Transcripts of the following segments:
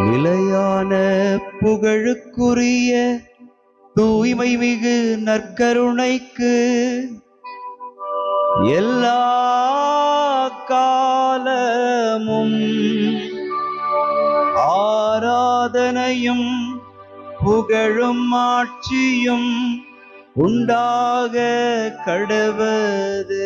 நிலையான புகழுக்குரிய தூய்மை மிகு நற்கருணைக்கு எல்லா காலமும் ஆராதனையும் புகழும் ஆட்சியும் உண்டாக கடவது.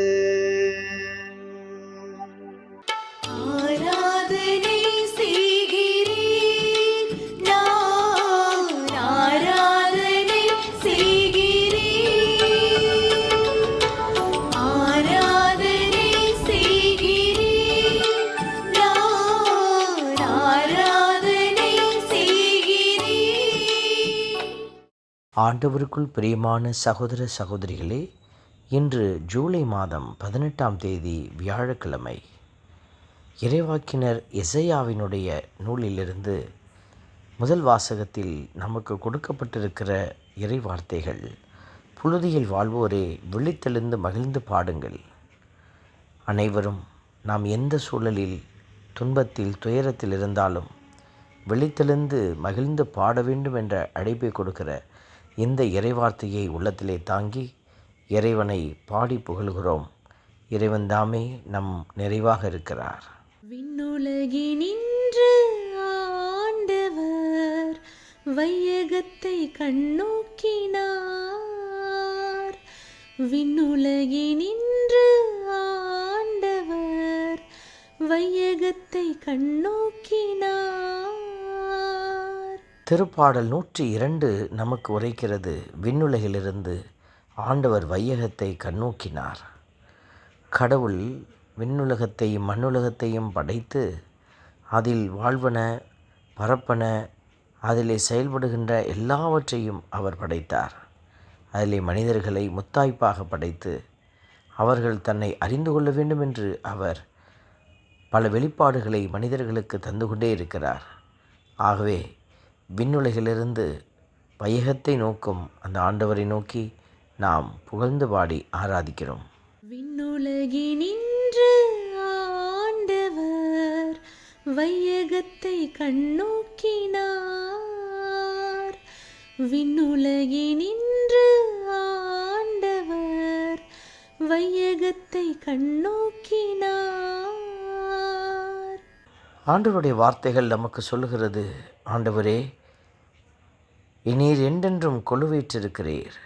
ஆண்டவருக்குள் பிரியமான சகோதர சகோதரிகளே, இன்று ஜூலை மாதம் 18ஆம் தேதி வியாழக்கிழமை. இறைவாக்கினர் எசையாவினுடைய நூலிலிருந்து முதல் வாசகத்தில் நமக்கு கொடுக்கப்பட்டிருக்கிற இறை வார்த்தைகள்: புழுதியில் வாழ்வோரே, விழித்தெழுந்து மகிழ்ந்து பாடுங்கள். அனைவரும் நாம் எந்த சூழலில், துன்பத்தில், துயரத்தில் இருந்தாலும் விழித்தெழுந்து மகிழ்ந்து பாட வேண்டும் என்ற அழைப்பை கொடுக்கிற இந்த இறைவார்த்தையை உள்ளத்திலே தாங்கி இறைவனை பாடி புகழ்கிறோம். இறைவன் தாமே நம் நிறைவாக இருக்கிறார். விண்ணுலகினின்று ஆண்டவர் வையகத்தை கண்ணோக்கினார். விண்ணுலகினின்று ஆண்டவர் வையகத்தை கண்ணோக்கினார். திருப்பாடல் 102 நமக்கு உரைக்கிறது: விண்ணுலகிலிருந்து ஆண்டவர் வையகத்தை கண்ணோக்கினார். கடவுள் விண்ணுலகத்தையும் மண்ணுலகத்தையும் படைத்து அதில் வாழ்வன, பரப்பன, அதிலே செயல்படுகின்ற எல்லாவற்றையும் அவர் படைத்தார். அதிலே மனிதர்களை முத்தாய்ப்பாக படைத்து அவர்கள் தன்னை அறிந்து கொள்ள வேண்டும் என்று அவர் பல வெளிப்பாடுகளை மனிதர்களுக்கு தந்து கொண்டே இருக்கிறார். ஆகவே விண்ணுலகிலிருந்து வையகத்தை நோக்கும் அந்த ஆண்டவரை நோக்கி நாம் புகழ்ந்து பாடி ஆராதிக்கிறோம். விண்ணுலகினின்று ஆண்டவர் வையகத்தை கண்ணோக்கினார். விண்ணுலகினின்று ஆண்டவர் வையகத்தை கண்ணோக்கினார். ஆண்டவருடைய வார்த்தைகள் நமக்கு சொல்லுகிறது: ஆண்டவரே, நீர் என்றென்றும் கொலுவீற்றிருக்கிறீர்.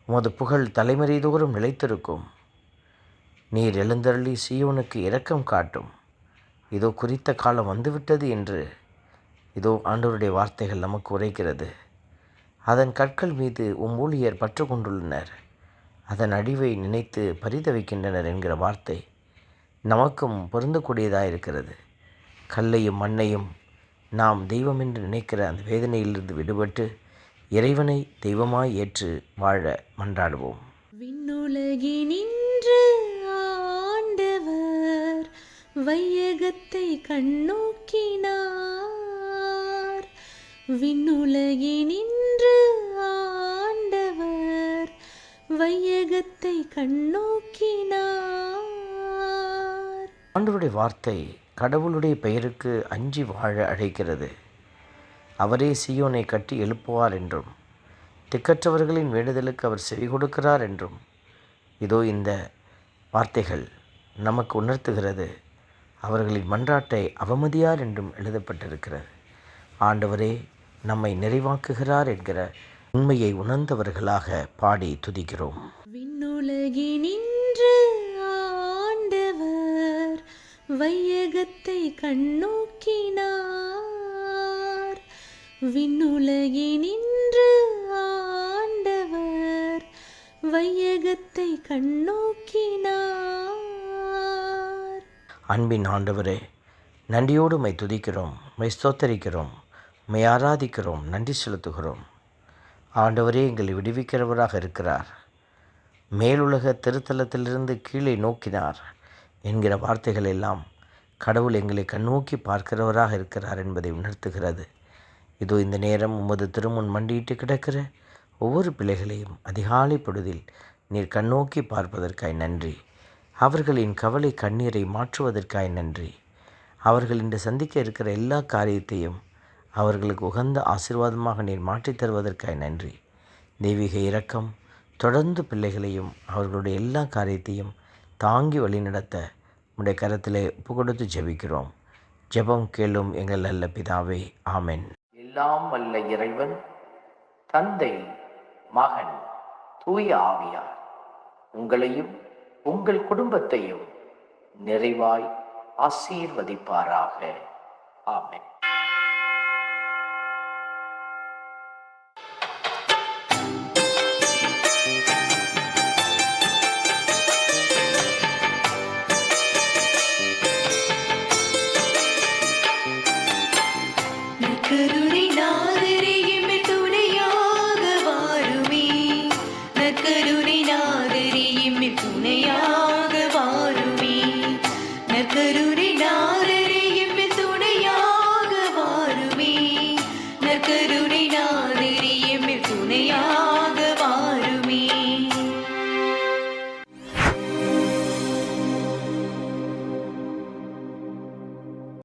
உமது புகழ் தலைமுறை தோறும் நிலைத்திருக்கும். நீர் எழுந்தருளி சீயோனுக்கு இரக்கம் காட்டும். இதோ குறித்த காலம் வந்துவிட்டது என்று இதோ ஆண்டவருடைய வார்த்தைகள் நமக்கு உரைக்கிறது. அதன் கற்கள் மீது ஊழியர் பற்று கொண்டுள்ளனர். அதன் அழிவை நினைத்து பரிதவிக்கின்றனர் என்கிற வார்த்தை நமக்கும் பொருந்தக்கூடியதாக இருக்கிறது. கல்லையும் மண்ணையும் நாம் தெய்வம் என்று நினைக்கிற அந்த வேதனையிலிருந்து விடுபட்டு இறைவனை தெய்வமாய் ஏற்று வாழ மன்றாடுவோம். விண்ணுலகினின்று ஆண்டவர் வையகத்தை கண்ணோக்கினார். விண்ணுலகினின்று ஆண்டவர் வையகத்தை கண்ணோக்கினார். ஆண்டவருடைய வார்த்தை கடவுளுடைய பெயருக்கு அஞ்சி வாழ அழைக்கிறது. அவரே சீயோனை கட்டி எழுப்புவார் என்றும் திக்கற்றவர்களின் வேண்டுதலுக்கு அவர் செவி கொடுக்கிறார் என்றும் இதோ இந்த வார்த்தைகள் நமக்கு உணர்த்துகிறது. அவர்களின் மன்றாட்டை அவமதியார் என்றும் எழுதப்பட்டிருக்கிறது. ஆண்டவரே நம்மை நிறைவாக்குகிறார் என்கிற உண்மையை உணர்ந்தவர்களாக பாடி துதிக்கிறோம். விண்ணுலகினின்று ஆண்டவர் வையகத்தை கண்ணோக்கினார். விண்ணுலகினின்று ஆண்டவர் வையகத்தை கண்ணோக்கினார். அன்பின் ஆண்டவரே, நன்றியோடு உம்மை துதிக்கிறோம், உம்மை ஸ்தோத்தரிக்கிறோம், உம்மை ஆராதிக்கிறோம், நன்றி செலுத்துகிறோம். ஆண்டவரே எங்களை விடுவிக்கிறவராக இருக்கிறார். மேலுலக திருத்தலத்திலிருந்து கீழே நோக்கினார் என்கிற வார்த்தைகள் எல்லாம் கடவுள் எங்களை கண்ணோக்கி பார்க்கிறவராக இருக்கிறார் என்பதை உணர்த்துகிறது. இதோ இந்த நேரம் உமது திருமுன் மண்டியிட்டு கிடக்கிற ஒவ்வொரு பிள்ளைகளையும் அதிகாலை பொழுதில் நீர் கண்ணோக்கி பார்ப்பதற்காய் நன்றி. அவர்களின் கவலை கண்ணீரை மாற்றுவதற்காய் நன்றி. அவர்கள் இன்று சந்திக்க இருக்கிற எல்லா காரியத்தையும் அவர்களுக்கு உகந்த ஆசீர்வாதமாக நீர் மாற்றித் தருவதற்காக நன்றி. தெய்வீக இரக்கம் தொடர்ந்து பிள்ளைகளையும் அவர்களுடைய எல்லா காரியத்தையும் தாங்கி வழிநடத்த உடைய கரத்திலே ஒப்புக்கொடுத்து ஜெபிக்கிறோம். ஜெபம் கேளும் எங்கள் நல்ல பிதாவே, ஆமென். எல்லாம் வல்ல இறைவன் தந்தை, மகன், தூய ஆவியார் உங்களையும் உங்கள் குடும்பத்தையும் நிறைவாய் ஆசீர்வதிப்பாராக. ஆமென். நற்கருணை நாதரே எம்மில் துணையாக வாருமே. நற்கருணை நாதரே எம்மில் துணையாக வாருமே. நற்கருணை நாதரே